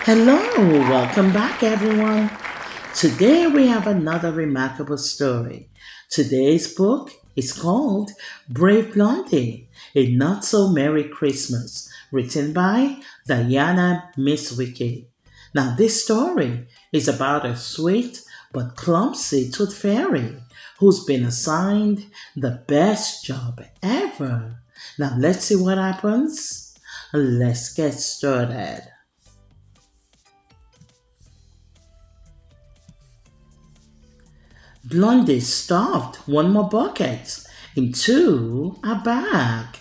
Hello, welcome back everyone. Today we have another remarkable story. Today's book is called Brave Blondie, A Not So Merry Christmas, written by Diana Miswicki. Now this story is about a sweet but clumsy tooth fairy who's been assigned the best job ever. Now let's see what happens. Let's get started. Blondie stuffed one more bucket into a bag.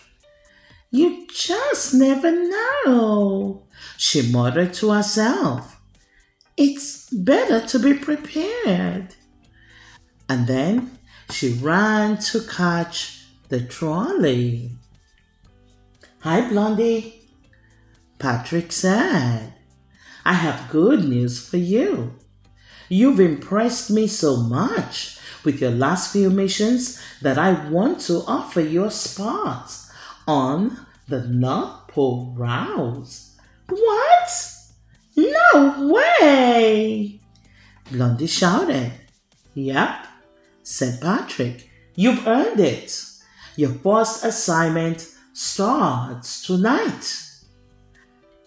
You just never know, she muttered to herself. It's better to be prepared. And then she ran to catch the trolley. Hi, Blondie, Patrick said. I have good news for you. You've impressed me so much with your last few missions that I want to offer you a spot on the North Pole Rouse. What? No way! Blondie shouted. Yep, said Patrick. You've earned it. Your first assignment starts tonight.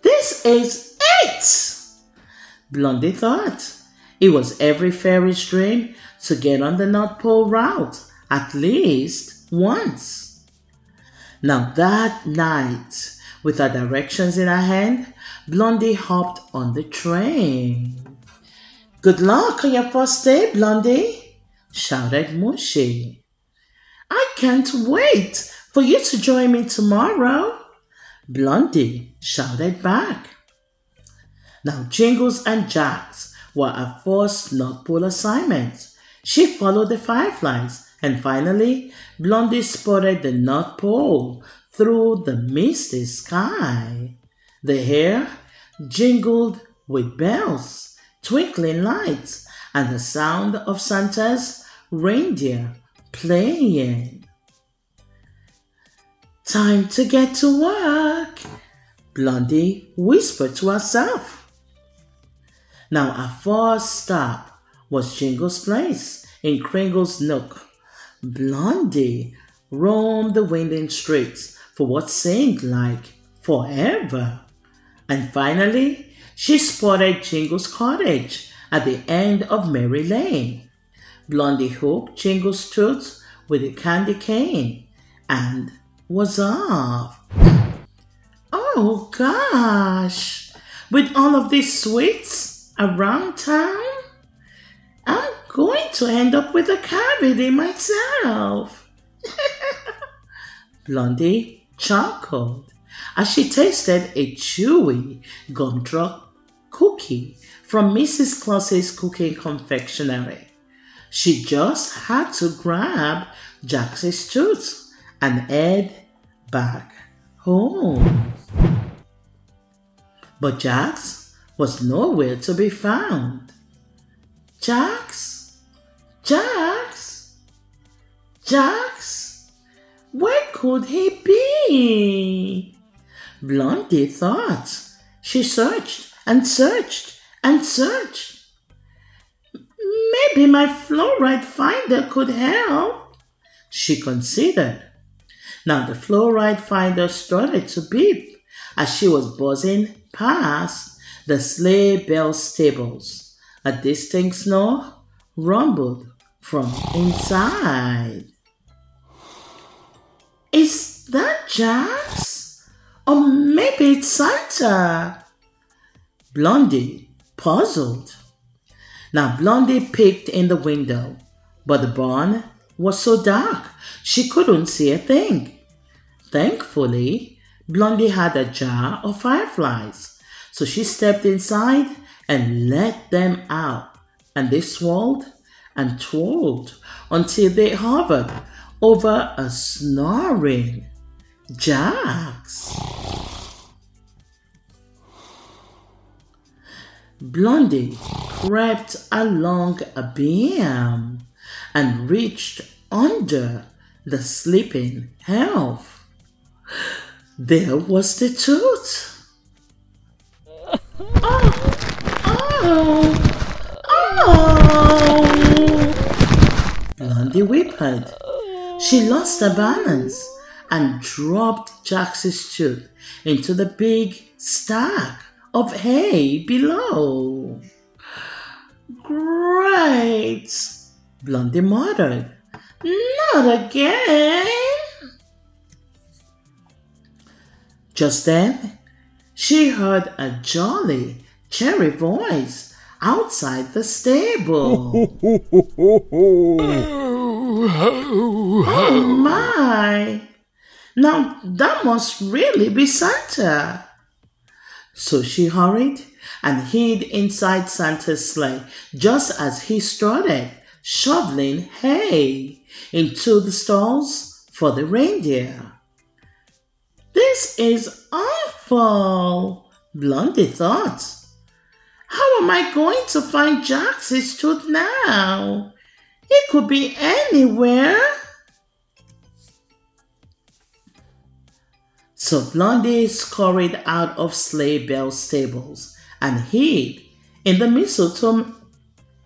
This is it! Blondie thought. It was every fairy's dream to get on the North Pole route at least once. Now that night, with her directions in her hand, Blondie hopped on the train. Good luck on your first day, Blondie, shouted Mushy. I can't wait for you to join me tomorrow, Blondie shouted back. Now Jingles and Jax were her first North Pole assignment. She followed the fireflies, and finally, Blondie spotted the North Pole through the misty sky. The air jingled with bells, twinkling lights, and the sound of Santa's reindeer playing. Time to get to work, Blondie whispered to herself. Now our first stop was Jingle's place in Kringle's Nook. Blondie roamed the winding streets for what seemed like forever. And finally, she spotted Jingle's cottage at the end of Merry Lane. Blondie hooked Jingle's tooth with a candy cane and was off. Oh gosh, with all of these sweets around town, I'm going to end up with a cavity myself. Blondie chuckled as she tasted a chewy gumdrop cookie from Mrs. Claus's cooking confectionery. She just had to grab Jax's tooth and head back home. But Jax was nowhere to be found. Jax? Jax? Jax? Where could he be? Blondie thought. She searched and searched and searched. Maybe my fluoride finder could help, she considered. Now the fluoride finder started to beep as she was buzzing past the sleigh bell stables. A distinct snore rumbled from inside. Is that Jax? Or maybe it's Santa? Blondie puzzled. Now Blondie peeked in the window, but the barn was so dark she couldn't see a thing. Thankfully, Blondie had a jar of fireflies. So she stepped inside and let them out, and they swirled and twirled until they hovered over a snoring Jax. Blondie crept along a beam and reached under the sleeping elf. There was the tooth. Oh! Oh! Blondie whimpered. She lost her balance and dropped Jax's tooth into the big stack of hay below. Great! Blondie muttered. Not again! Just then, she heard a jolly, cheery voice outside the stable. Oh my! Now that must really be Santa. So she hurried and hid inside Santa's sleigh just as he started shoveling hay into the stalls for the reindeer. This is awful, Blondie thought. How am I going to find Jax's tooth now? It could be anywhere. So Blondie scurried out of Sleigh Bell's stables and hid in the mistletoe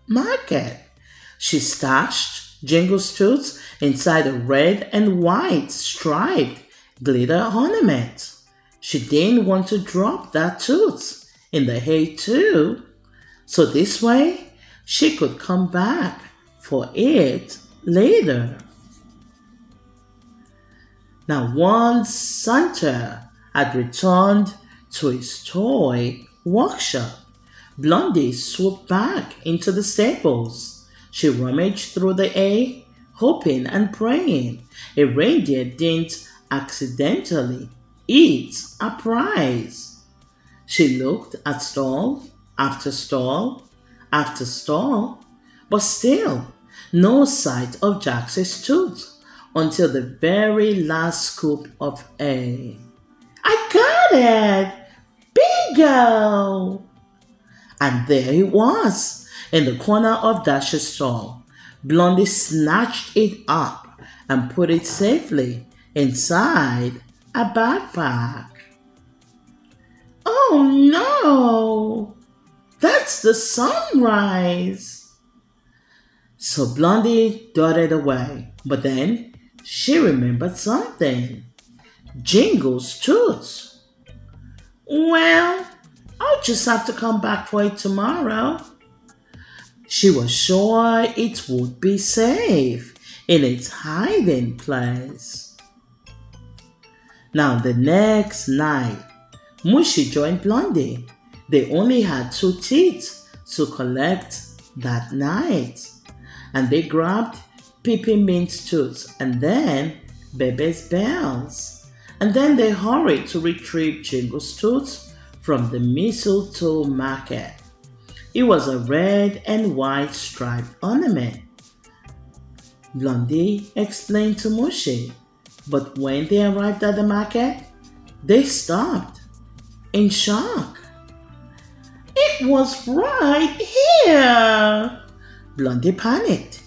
market. She stashed Jingle's tooth inside a red and white striped glitter ornament. She didn't want to drop that tooth in the hay too, so this way she could come back for it later. Now once Santa had returned to his toy workshop, Blondie swooped back into the stables. She rummaged through the hay, hoping and praying a reindeer didn't accidentally eat a prize. She looked at stall after stall after stall, but still no sight of Jax's tooth until the very last scoop of hay. I got it! Bingo! And there it was, in the corner of Dash's stall. Blondie snatched it up and put it safely inside a backpack. Oh no! That's the sunrise! So Blondie darted away, but then she remembered something. Jingle's tooth. Well, I'll just have to come back for it tomorrow. She was sure it would be safe in its hiding place. Now the next night, Mushy joined Blondie. They only had 2 teeth to collect that night, and they grabbed Peppermint's tooth and then Bebe's bells, and then they hurried to retrieve Jingle's tooth from the mistletoe market. It was a red and white striped ornament. Blondie explained to Mushy, but when they arrived at the market, they stopped in shock. It was right here! Blondie panicked.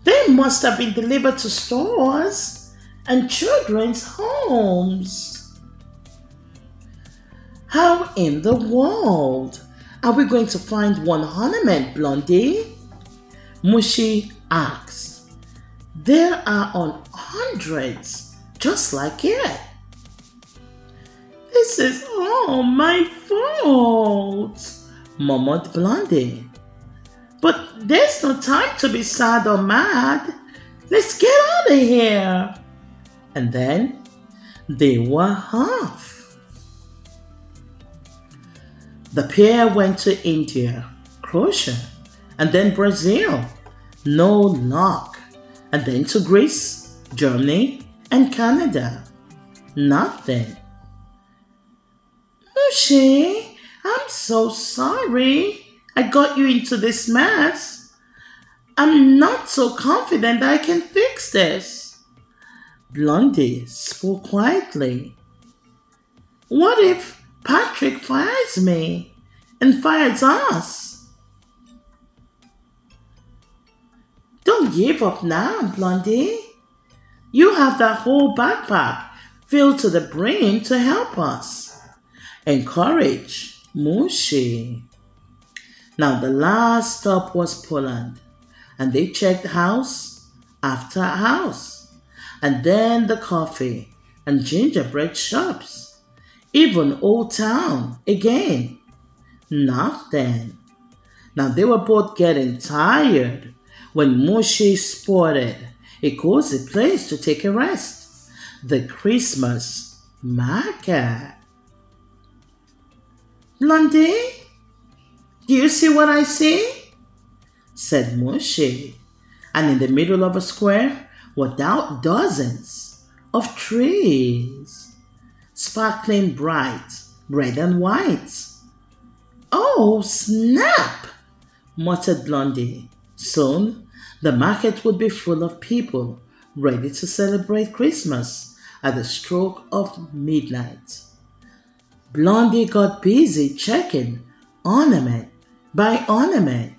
They must have been delivered to stores and children's homes. How in the world are we going to find one ornament, Blondie? Mushy asked. There are hundreds just like it. This is all my fault, murmured Blondie. But there's no time to be sad or mad. Let's get out of here. And then they were off. The pair went to India, Croatia, and then Brazil. No luck. And then to Greece, Germany, and Canada. Nothing. Mushy, I'm so sorry I got you into this mess. I'm not so confident I can fix this. Blondie spoke quietly. What if Patrick fires me and fires us. Don't give up now, Blondie. You have that whole backpack filled to the brim to help us. Encourage Mushy. Now the last stop was Poland, and they checked house after house, and then the coffee and gingerbread shops, even Old Town again. Nothing. Now they were both getting tired when Mushy spotted a cozy place to take a rest, the Christmas market. Blondie, do you see what I see? Said Mushy, and in the middle of a square were dozens of trees, sparkling bright, red and white. Oh, snap! Muttered Blondie. Soon, the market would be full of people ready to celebrate Christmas at the stroke of midnight. Blondie got busy checking ornament by ornament.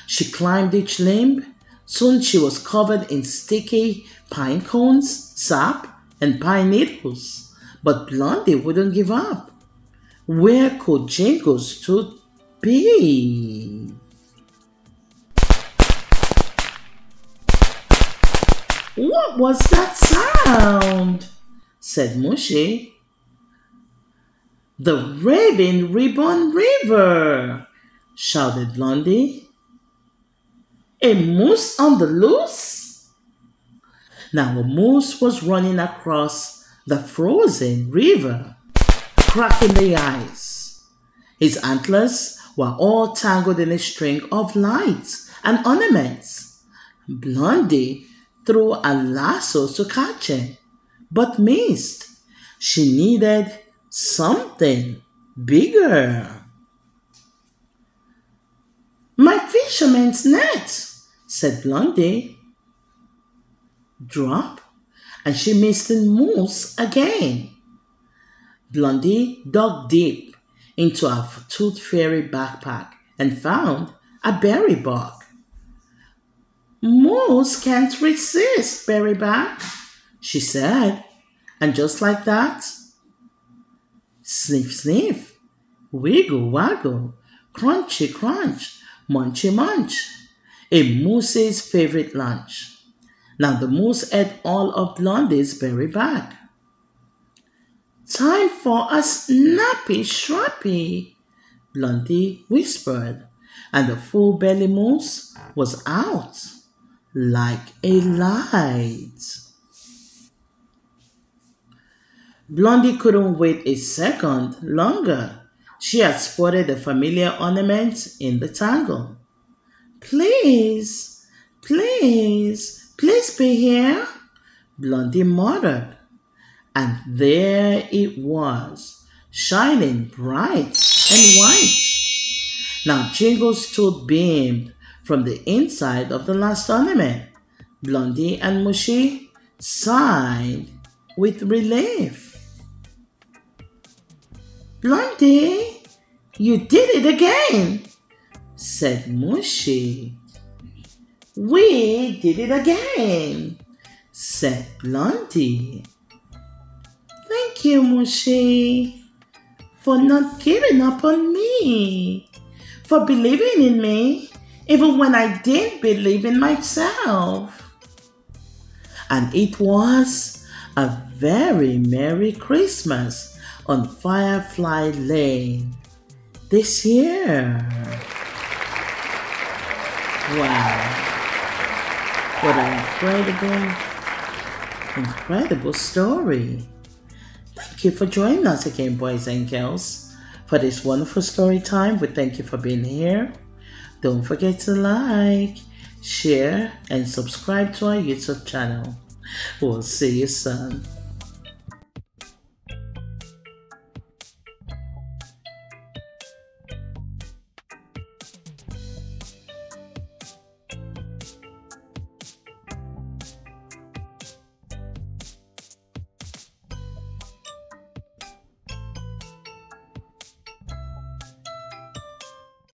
She climbed each limb. Soon she was covered in sticky pine cones, sap, and pine needles. But Blondie wouldn't give up. Where could Jingle's tooth be? What was that sound? Said Mushy. The Raving Ribbon River, shouted Blondie. A moose on the loose? Now a moose was running across the frozen river, cracking the ice. His antlers were all tangled in a string of lights and ornaments. Blondie threw a lasso to catch him, but missed. She needed something bigger. My fisherman's net, said Blondie. Drop, and she missed the moose again. Blondie dug deep into her tooth fairy backpack and found a berry bark. Moose can't resist, berryback, she said, and just like that, sniff, sniff, wiggle, waggle, crunchy, crunch, munchy, munch, a moose's favorite lunch. Now the moose ate all of Blondie's berryback. Time for a snappy shrappy, Blondie whispered, and the full belly moose was out like a light. Blondie couldn't wait a second longer. She had spotted the familiar ornament in the tangle. Please, please, please be here, Blondie muttered. And there it was, shining bright and white. Now Jingle's tooth beamed from the inside of the last ornament. Blondie and Mushy sighed with relief. Blondie, you did it again, said Mushy. We did it again, said Blondie. Thank you, Mushy, for not giving up on me, for believing in me, even when I didn't believe in myself. And it was a very Merry Christmas on Firefly Lane this year. Wow. What an incredible story. Thank you for joining us again, boys and girls, for this wonderful story time. We thank you for being here. Don't forget to like, share, and subscribe to our YouTube channel. We'll see you soon.